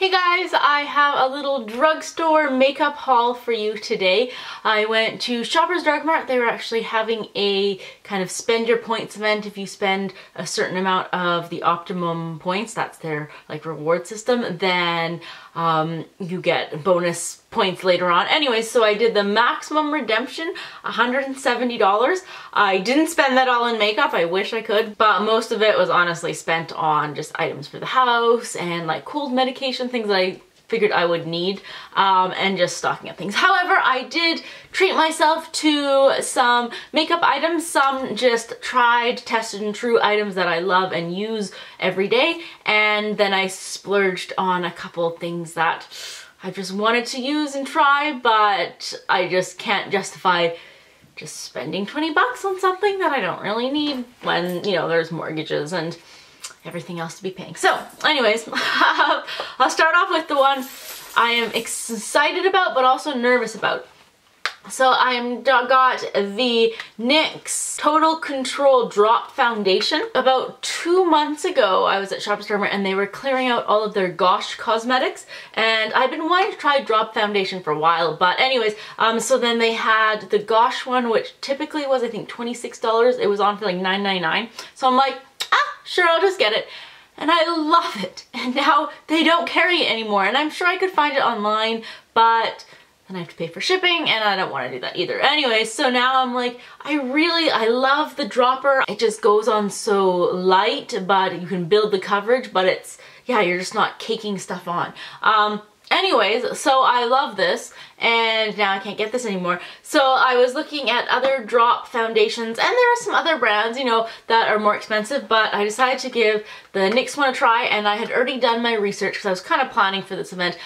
Hey guys, I have a little drugstore makeup haul for you today. I went to Shoppers Drug Mart. They were actually having a kind of spend your points event. If you spend a certain amount of the optimum points, that's their like reward system, then you get bonus points later on. Anyways, so I did the maximum redemption, $170. I didn't spend that all in makeup. I wish I could, but most of it was honestly spent on just items for the house and like cold medication, things that I figured I would need, and just stocking up things. However, I did treat myself to some makeup items, some just tried, tested, and true items that I love and use every day, and then I splurged on a couple of things that I just wanted to use and try, but I just can't justify just spending 20 bucks on something that I don't really need when, you know, there's mortgages and everything else to be paying. So anyways, I'll start off with the one I am excited about but also nervous about. So I got the NYX Total Control Drop Foundation. About 2 months ago, I was at Shoppers Drug Mart and they were clearing out all of their Gosh cosmetics, and I've been wanting to try drop foundation for a while, but anyways, so then they had the Gosh one, which typically was I think $26. It was on for like $9.99. So I'm like, sure, I'll just get it. And I love it. And now they don't carry it anymore. And I'm sure I could find it online, but then I have to pay for shipping and I don't want to do that either. Anyway, so now I'm like, I love the dropper. It just goes on so light, but you can build the coverage, but it's, yeah, you're just not caking stuff on. Anyways, so I love this, and now I can't get this anymore. So I was looking at other drop foundations, and there are some other brands, you know, that are more expensive, but I decided to give the NYX one a try, and I had already done my research because I was kind of planning for this event.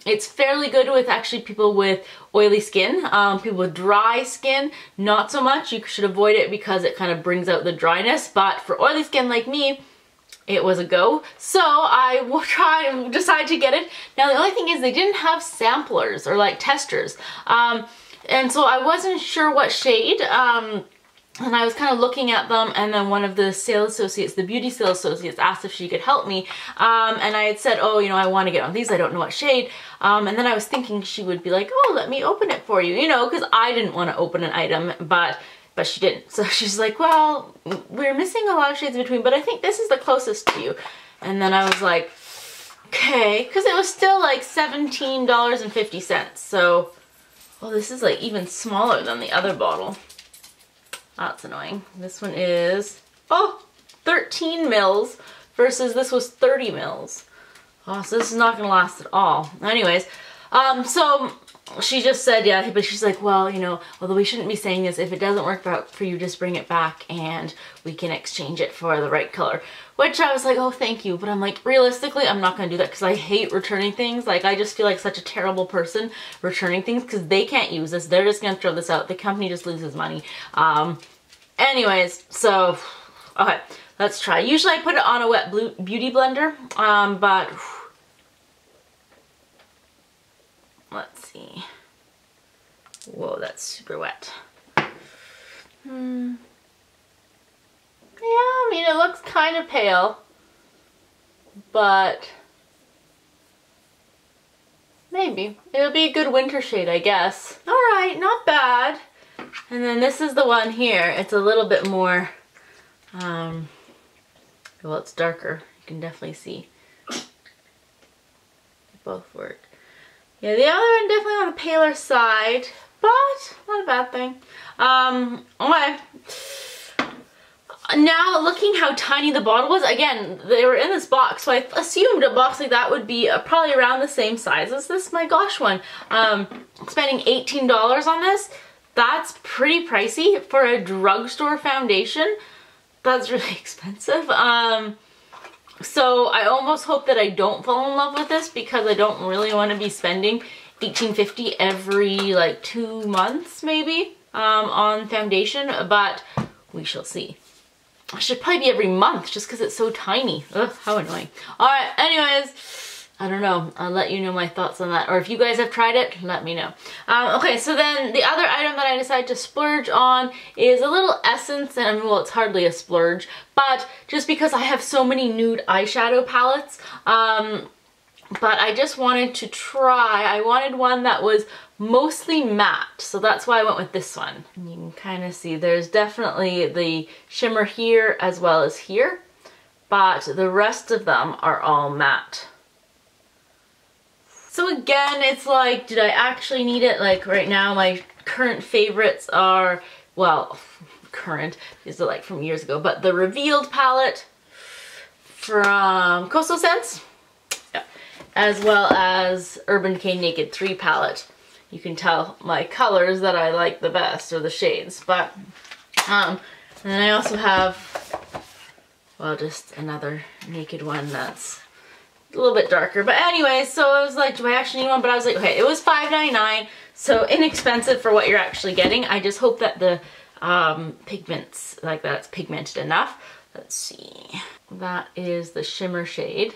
It's fairly good with actually people with oily skin. People with dry skin, not so much. You should avoid it because it kind of brings out the dryness, but for oily skin like me, it was a go. So I will try and decide to get it. Now the only thing is they didn't have samplers or like testers. And so I wasn't sure what shade. And I was kind of looking at them, and then one of the sales associates, the beauty sales associates, asked if she could help me. And I had said, oh, you know, I want to get on these, I don't know what shade. And then I was thinking she would be like, oh, let me open it for you, you know, because I didn't want to open an item, but she didn't. So she's like, well, we're missing a lot of shades in between, but I think this is the closest to you. And then I was like, okay, because it was still like $17.50. So, well, this is like even smaller than the other bottle. That's annoying. This one is, 13 mils versus this was 30 mils. Oh, so this is not gonna last at all. Anyways, so she just said, yeah, but she's like, well, you know, although we shouldn't be saying this, if it doesn't work out for you, just bring it back and we can exchange it for the right color. Which I was like, oh, thank you. But I'm like, realistically, I'm not going to do that because I hate returning things. Like, I just feel like such a terrible person returning things because they can't use this. They're just going to throw this out. The company just loses money. Anyways, so, okay, let's try. Usually I put it on a wet beauty blender, but let's see. Whoa, that's super wet. Yeah, I mean, it looks kind of pale, but maybe. It'll be a good winter shade, I guess. All right, not bad. And then this is the one here. It's a little bit more, well, it's darker. You can definitely see. They both work. Yeah, the other one definitely on the paler side, but not a bad thing. Okay. Now, looking how tiny the bottle was, again, they were in this box, so I assumed a box like that would be probably around the same size as this My Gosh one. Spending $18 on this, that's pretty pricey for a drugstore foundation. That's really expensive. So I almost hope that I don't fall in love with this because I don't really want to be spending $18.50 every like 2 months maybe on foundation, but we shall see. It should probably be every month just because it's so tiny. Ugh, how annoying. Alright, anyways, I don't know. I'll let you know my thoughts on that. Or if you guys have tried it, let me know. Okay, so then the other item that I decided to splurge on is a little essence. And I mean, well, it's hardly a splurge, but just because I have so many nude eyeshadow palettes, but I just wanted to try, I wanted one that was mostly matte, so that's why I went with this one. And you can kind of see there's definitely the shimmer here as well as here, but the rest of them are all matte. So again, it's like, did I actually need it? Like right now, my current favorites are, well, current, these are like from years ago, but the Revealed palette from Coastal Scents, yeah, as well as Urban Decay Naked 3 palette. You can tell my colors that I like the best, or the shades, but, and then I also have, well, just another Naked one that's a little bit darker. But anyway, so I was like, do I actually need one? But I was like, okay, it was $5.99, so inexpensive for what you're actually getting. I just hope that the pigments, like that it's pigmented enough. Let's see. That is the shimmer shade.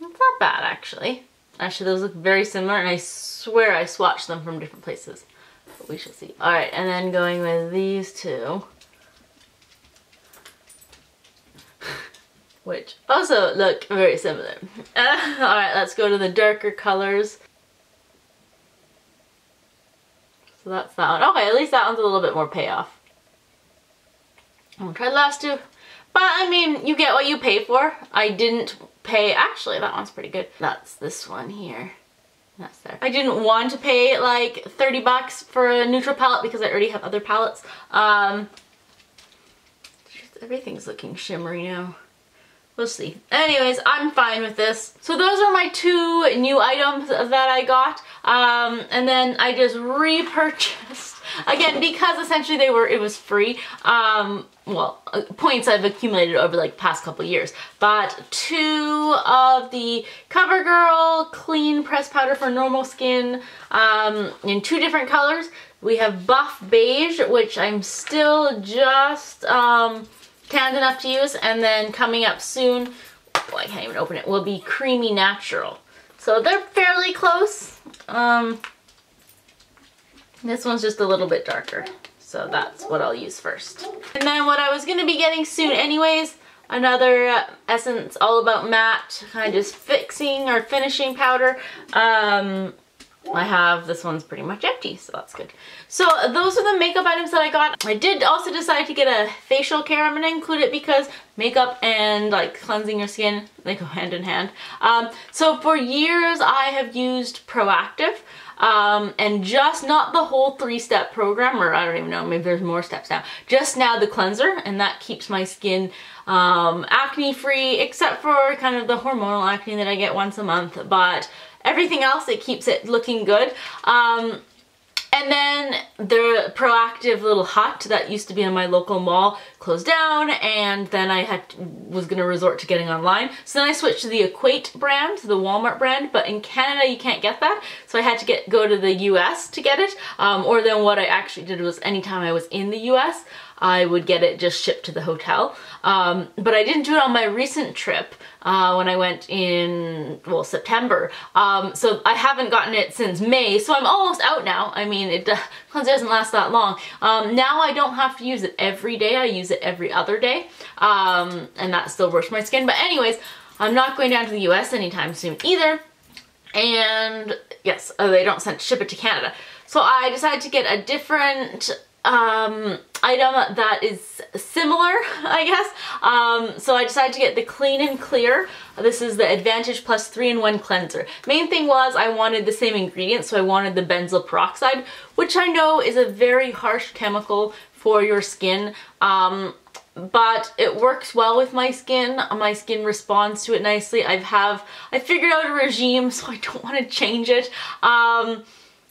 It's not bad, actually. Actually, those look very similar, and I swear I swatched them from different places. But we shall see. Alright, and then going with these two, which also look very similar. Alright, let's go to the darker colors. So that's that one. Okay, at least that one's a little bit more payoff. I'm gonna try the last two. But I mean, you get what you pay for. I didn't pay, actually that one's pretty good. That's this one here. That's there. I didn't want to pay like 30 bucks for a neutral palette because I already have other palettes. Everything's looking shimmery now. We'll see. Anyways, I'm fine with this. So those are my two new items that I got. And then I just repurchased, again, because essentially it was free. Well, points I've accumulated over like past couple years. But two of the CoverGirl Clean Press Powder for normal skin in two different colors. We have Buff Beige, which I'm still just tanned enough to use, and then coming up soon, oh, I can't even open it, will be Creamy Natural. So they're fairly close. This one's just a little bit darker, so that's what I'll use first. And then what I was going to be getting soon anyways, another Essence All About Matte, kind of just fixing or finishing powder. I have, this one's pretty much empty, so that's good. So those are the makeup items that I got. I did also decide to get a facial care. I'm going to include it because makeup and like cleansing your skin, they go hand in hand. So for years I have used Proactive, and just not the whole 3-step program, or I don't even know, maybe there's more steps now. Just now the cleanser, and that keeps my skin acne free, except for kind of the hormonal acne that I get once a month, but everything else, it keeps it looking good. And then the Proactive little hut that used to be in my local mall closed down, and then I was going to resort to getting online. So then I switched to the Equate brand, the Walmart brand, but in Canada you can't get that. So I had to go to the US to get it. Or then what I actually did was anytime I was in the US, I would get it just shipped to the hotel. But I didn't do it on my recent trip when I went in, well, September. So I haven't gotten it since May, so I'm almost out now. I mean, cleanser doesn't last that long. Now I don't have to use it every day. I use it every other day, and that still works for my skin. But anyways, I'm not going down to the US anytime soon either. And yes, they don't ship it to Canada. So I decided to get a different item that is similar, I guess. So I decided to get the Clean and Clear. This is the Advantage Plus 3-in-1 cleanser. Main thing was I wanted the same ingredients, so I wanted the benzoyl peroxide, which I know is a very harsh chemical for your skin. But it works well with my skin. My skin responds to it nicely. I figured out a regime, so I don't want to change it.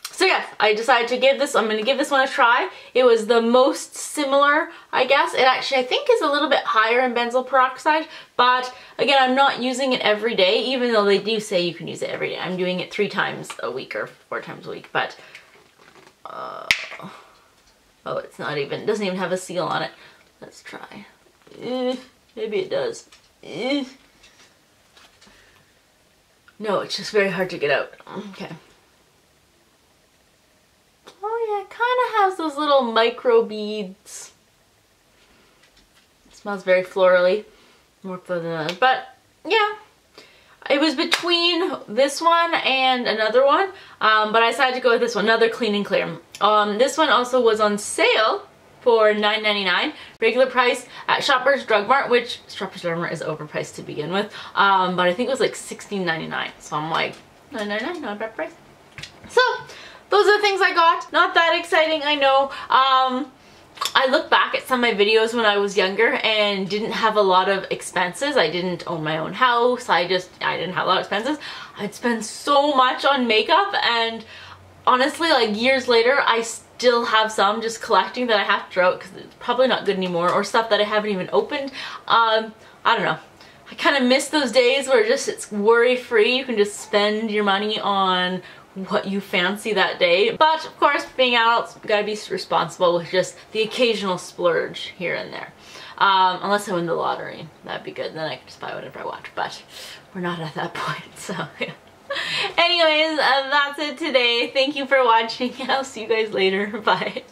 So yeah, I decided to I'm going to give this one a try. It was the most similar, I guess. It actually, I think, is a little bit higher in benzoyl peroxide, but again, I'm not using it every day, even though they do say you can use it every day. I'm doing it 3 times a week or 4 times a week, but, oh, it's not even, doesn't even have a seal on it. Let's try. Maybe it does. No, it's just very hard to get out. Okay. Oh yeah, it kind of has those little micro beads. It Smells very florally, more floral than others. But yeah, it was between this one and another one, but I decided to go with this one, another Clean and Clear. This one also was on sale for $9.99, regular price at Shoppers Drug Mart, which Shoppers Drug Mart is overpriced to begin with, but I think it was like $16.99, so I'm like, $9.99, not a bad price. So those are the things I got. Not that exciting, I know. I look back at some of my videos when I was younger and didn't have a lot of expenses. I didn't own my own house. I didn't have a lot of expenses. I'd spend so much on makeup, and honestly, like years later, I still have some just collecting that I have to throw out because it's probably not good anymore, or stuff that I haven't even opened. I don't know. I kind of miss those days where it's worry-free. You can just spend your money on what you fancy that day. But of course, being adults, you gotta be responsible with just the occasional splurge here and there. Unless I win the lottery, that'd be good. Then I could just buy whatever I want, but we're not at that point, so yeah. Anyways, that's it today. Thank you for watching. I'll see you guys later. Bye.